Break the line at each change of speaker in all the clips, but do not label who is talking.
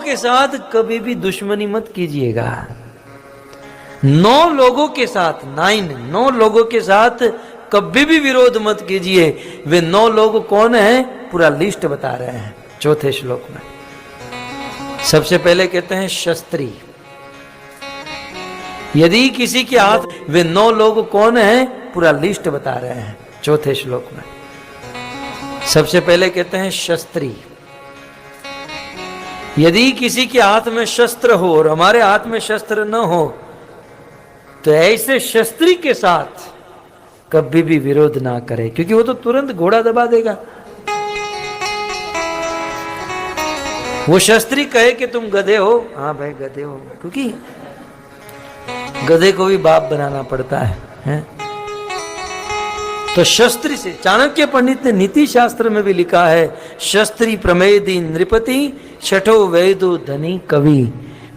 के साथ कभी भी दुश्मनी मत कीजिएगा। 9 लोगों के साथ 9 लोगों के साथ कभी भी विरोध मत कीजिए। वे 9 लोग कौन हैं? पूरा लिस्ट बता रहे हैं 4थे श्लोक में। सबसे पहले कहते हैं शस्त्री। यदि किसी के हाथ, वे 9 लोग कौन हैं? पूरा लिस्ट बता रहे हैं 4थे श्लोक में। सबसे पहले कहते हैं शस्त्री। यदि किसी के हाथ में शस्त्र हो और हमारे हाथ में शस्त्र न हो, तो ऐसे शस्त्री के साथ कभी भी विरोध ना करें, क्योंकि वो तो तुरंत घोड़ा दबा देगा। वो शस्त्री कहे कि तुम गधे हो, हाँ भाई गधे हो, क्योंकि गधे को भी बाप बनाना पड़ता है? तो शस्त्री से, चाणक्य पंडित ने नीति शास्त्र में भी लिखा है, शस्त्री प्रमेदी नृपति छठो वैदो धनी कवि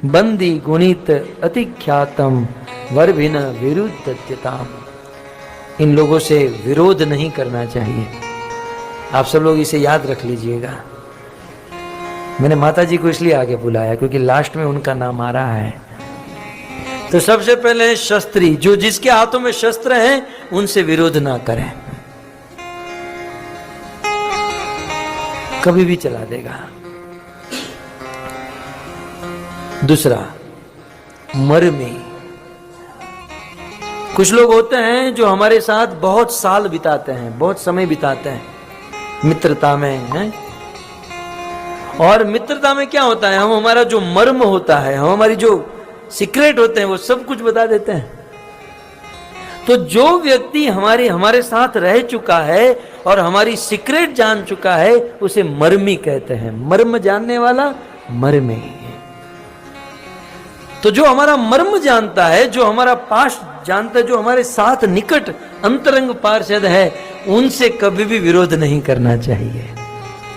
बंदी गुणित अति ख्यातम वर्भिन विरुद्धत्यताम। इन लोगों से विरोध नहीं करना चाहिए। आप सब लोग इसे याद रख लीजिएगा। मैंने माता जी को इसलिए आगे बुलाया क्योंकि लास्ट में उनका नाम आ रहा है। तो सबसे पहले शस्त्री, जो जिसके हाथों में शस्त्र हैं उनसे विरोध ना करें, कभी भी चला देगा। दूसरा, मर्मी। कुछ लोग होते हैं जो हमारे साथ बहुत साल बिताते हैं, बहुत समय बिताते हैं मित्रता में, हैं? और मित्रता में क्या होता है, हम हमारा जो मर्म होता है, हम हमारी जो सीक्रेट होते हैं, वो सब कुछ बता देते हैं। तो जो व्यक्ति हमारे साथ रह चुका है और हमारी सीक्रेट जान चुका है, उसे मर्मी कहते हैं। मर्म जानने वाला मर्मी। तो जो हमारा मर्म जानता है, जो हमारा पास्ट जानता है, जो हमारे साथ निकट अंतरंग पार्षद है, उनसे कभी भी विरोध नहीं करना चाहिए,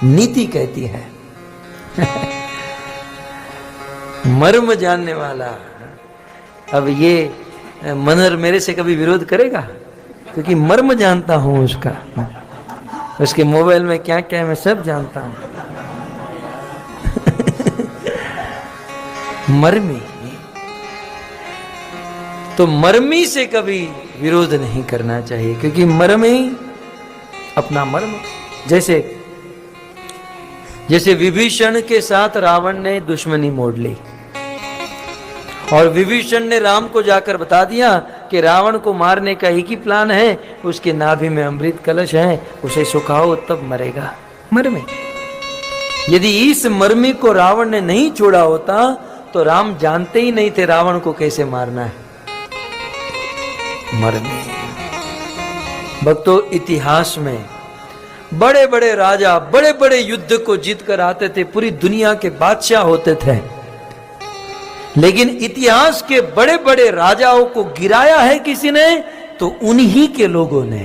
नीति कहती है। मर्म जानने वाला। अब ये मनहर मेरे से कभी विरोध करेगा क्योंकि मर्म जानता हूं उसका, उसके मोबाइल में क्या क्या है मैं सब जानता हूं। मर्मी। तो मर्मी से कभी विरोध नहीं करना चाहिए, क्योंकि मर्मी अपना मर्म। जैसे विभीषण के साथ रावण ने दुश्मनी मोड़ ली और विभीषण ने राम को जाकर बता दिया कि रावण को मारने का एक ही प्लान है, उसके नाभि में अमृत कलश है, उसे सुखाओ तब मरेगा। मर्मी। यदि इस मर्मी को रावण ने नहीं छोड़ा होता तो राम जानते ही नहीं थे रावण को कैसे मारना है। मर्मी। भक्तों, इतिहास में बड़े बड़े राजा बड़े बड़े युद्ध को जीत कर आते थे, पूरी दुनिया के बादशाह होते थे, लेकिन इतिहास के बड़े बड़े राजाओं को गिराया है किसी ने, तो उन्हीं के लोगों ने।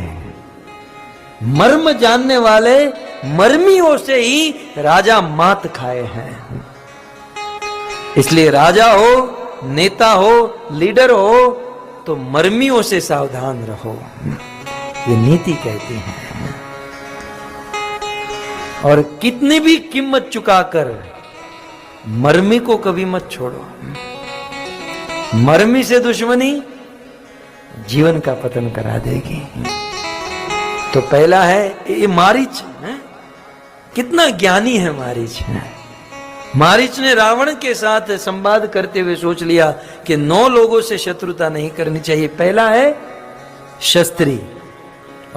मर्म जानने वाले मर्मियों से ही राजा मात खाए हैं। इसलिए राजा हो, नेता हो, लीडर हो, तो मर्मियों से सावधान रहो, ये नीति कहती है। और कितनी भी कीमत चुकाकर मर्मी को कभी मत छोड़ो। मर्मी से दुश्मनी जीवन का पतन करा देगी। तो पहला है ये मारीच है? कितना ज्ञानी है मारीच है। मारीच ने रावण के साथ संवाद करते हुए सोच लिया कि 9 लोगों से शत्रुता नहीं करनी चाहिए। पहला है शस्त्री,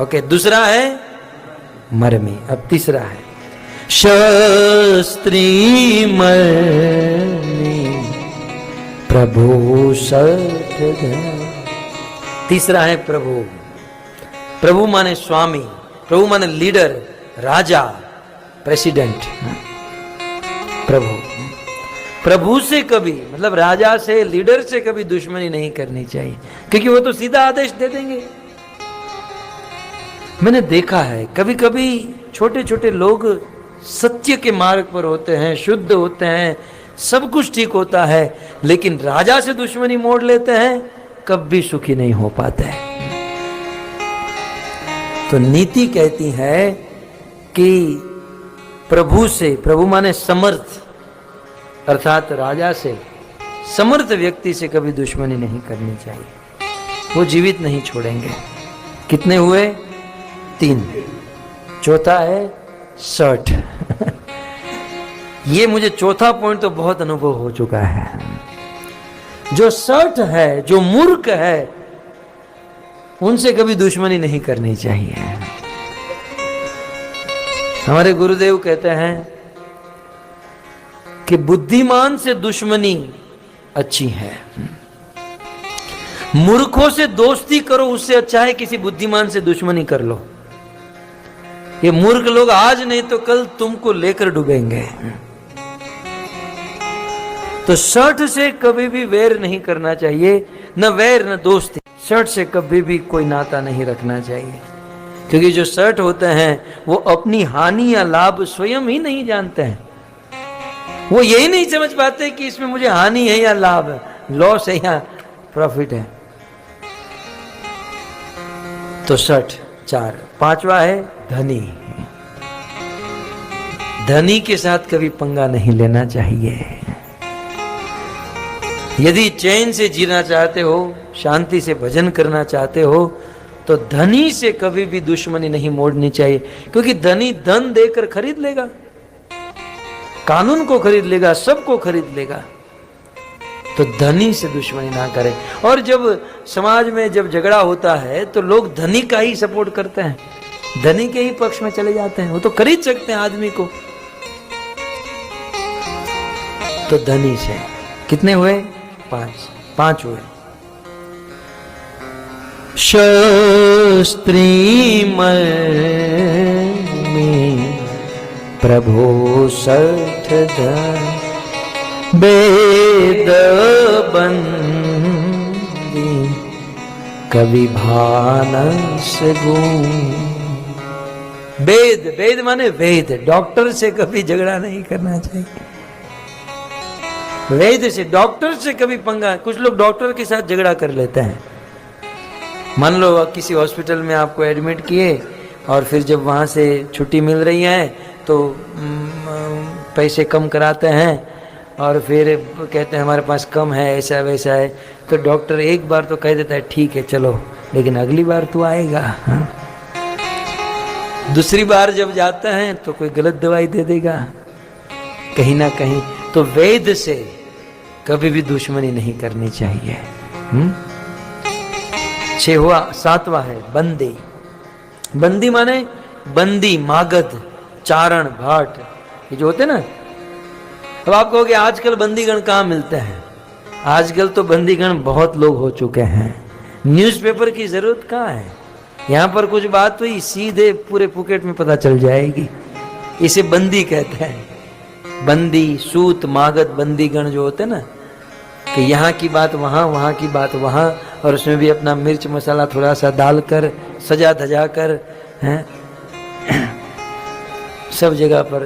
ओके, दूसरा है मर्मी, अब तीसरा है शस्त्री मर्मी प्रभु सठ। तीसरा है प्रभु। प्रभु माने स्वामी, प्रभु माने लीडर, राजा, प्रेसिडेंट। प्रभु, प्रभु से कभी, मतलब राजा से, लीडर से कभी दुश्मनी नहीं करनी चाहिए, क्योंकि वो तो सीधा आदेश दे देंगे। मैंने देखा है कभी कभी छोटे छोटे लोग सत्य के मार्ग पर होते हैं, शुद्ध होते हैं, सब कुछ ठीक होता है, लेकिन राजा से दुश्मनी मोड़ लेते हैं, कभी सुखी नहीं हो पाते हैं। तो नीति कहती है कि प्रभु से, प्रभु माने समर्थ, अर्थात राजा से, समर्थ व्यक्ति से कभी दुश्मनी नहीं करनी चाहिए, वो जीवित नहीं छोड़ेंगे। कितने हुए? 3। चौथा है शर्ट। ये मुझे चौथा पॉइंट तो बहुत अनुभव हो चुका है। जो शर्ट है, जो मूर्ख है, उनसे कभी दुश्मनी नहीं करनी चाहिए। हमारे गुरुदेव कहते हैं कि बुद्धिमान से दुश्मनी अच्छी है, मूर्खों से दोस्ती करो उससे अच्छा है किसी बुद्धिमान से दुश्मनी कर लो। ये मूर्ख लोग आज नहीं तो कल तुमको लेकर डूबेंगे। तो शर्ट से कभी भी वैर नहीं करना चाहिए, न वैर न दोस्ती। शर्ट से कभी भी कोई नाता नहीं रखना चाहिए, क्योंकि जो शर्ट होते हैं वो अपनी हानि या लाभ स्वयं ही नहीं जानते हैं। वो यही नहीं समझ पाते कि इसमें मुझे हानि है या लाभ है, लॉस है या प्रॉफिट है। तो शर्ट 4। 5वां है धनी। धनी के साथ कभी पंगा नहीं लेना चाहिए। यदि चैन से जीना चाहते हो, शांति से भजन करना चाहते हो, तो धनी से कभी भी दुश्मनी नहीं मोड़नी चाहिए, क्योंकि धनी धन देकर खरीद लेगा, कानून को खरीद लेगा, सबको खरीद लेगा। तो धनी से दुश्मनी ना करें। और जब समाज में जब झगड़ा होता है तो लोग धनी का ही सपोर्ट करते हैं, धनी के ही पक्ष में चले जाते हैं। वो तो खरीद सकते हैं आदमी को। तो धनी से कितने हुए? 5 हुए। शस्त्री में प्रभु सठ धन, वेद बंदी कवि भानस गुण। वेद, वेद माने वेद। डॉक्टर से कभी झगड़ा नहीं करना चाहिए। वेद से, डॉक्टर से कभी पंगा। कुछ लोग डॉक्टर के साथ झगड़ा कर लेते हैं। मान लो किसी हॉस्पिटल में आपको एडमिट किए और फिर जब वहाँ से छुट्टी मिल रही है तो पैसे कम कराते हैं और फिर कहते हैं हमारे पास कम है, ऐसा वैसा है। तो डॉक्टर एक बार तो कह देता है ठीक है चलो, लेकिन अगली बार तो आएगा। हाँ? दूसरी बार जब जाते हैं तो कोई गलत दवाई दे देगा कहीं ना कहीं। तो वेद से कभी भी दुश्मनी नहीं करनी चाहिए। 7वां है बंदी। बंदी माने बंदी, मागध, चारण, भाट, ये जो होते ना। अब आप कहोगे आजकल बंदीगण कहाँ मिलते हैं? आजकल तो बंदीगण बहुत लोग हो चुके हैं, न्यूज़पेपर की जरूरत कहाँ है। यहाँ पर कुछ बात हुई सीधे पूरे पुकेट में पता चल जाएगी। इसे बंदी कहते हैं। बंदी, सूत, मागध, बंदीगण जो होते ना, कि यहाँ की बात वहाँ, वहाँ की बात वहाँ, और उसमें भी अपना मिर्च मसाला थोड़ा सा डालकर सजा धजा कर हैं सब जगह पर।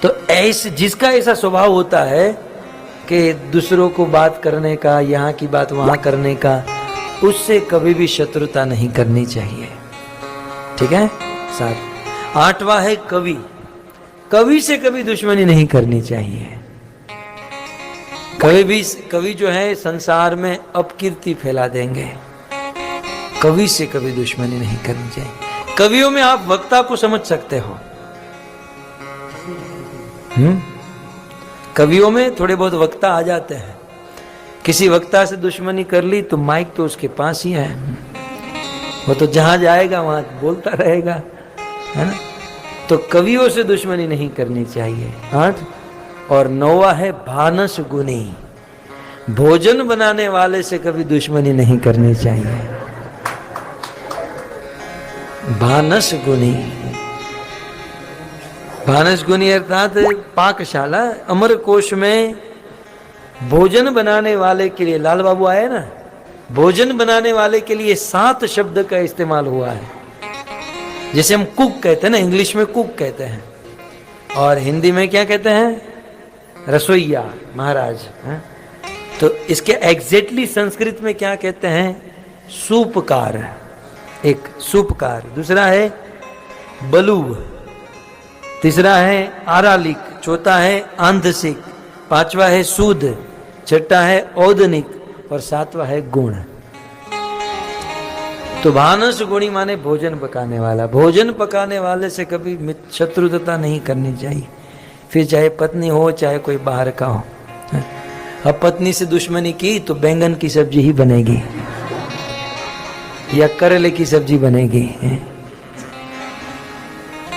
तो ऐसे जिसका ऐसा स्वभाव होता है कि दूसरों को बात करने का, यहाँ की बात वहाँ करने का, उससे कभी भी शत्रुता नहीं करनी चाहिए। ठीक है। 7। 8वां है कवि। कवि से कभी दुश्मनी नहीं करनी चाहिए। कवि जो है संसार में अपकीर्ति फैला देंगे। कवि से कभी दुश्मनी नहीं करनी चाहिए। कवियों में आप वक्ता को समझ सकते हो। कवियों में थोड़े बहुत वक्ता आ जाते हैं। किसी वक्ता से दुश्मनी कर ली तो माइक तो उसके पास ही है, वो तो जहां जाएगा वहां बोलता रहेगा, है ना। तो कवियों से दुश्मनी नहीं करनी चाहिए। 8 और 9वां है भानस गुनी। भोजन बनाने वाले से कभी दुश्मनी नहीं करनी चाहिए। भानस गुनी, भानस गुनी अर्थात पाकशाला। अमर कोश में भोजन बनाने वाले के लिए, लाल बाबू आए ना, भोजन बनाने वाले के लिए 7 शब्द का इस्तेमाल हुआ है। जैसे हम कुक कहते हैं ना, इंग्लिश में कुक कहते हैं, और हिंदी में क्या कहते हैं? रसोइया, महाराज। है? तो इसके एग्जैक्टली संस्कृत में क्या कहते हैं? सूपकार। एक सूपकार, दूसरा है बलू, तीसरा है आरालिक, चौथा है आंधसिक, पांचवा है सूद, छठा है औदनिक और सातवां है गुण। तो भानस गुणी माने भोजन पकाने वाला। भोजन पकाने वाले से कभी शत्रुता नहीं करनी चाहिए, फिर चाहे पत्नी हो चाहे कोई बाहर का हो। अब पत्नी से दुश्मनी की तो बैंगन की सब्जी ही बनेगी या करेले की सब्जी बनेगी।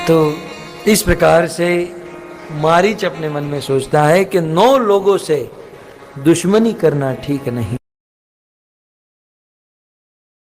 तो इस प्रकार से मारीच अपने मन में सोचता है कि 9 लोगों से दुश्मनी करना ठीक नहीं।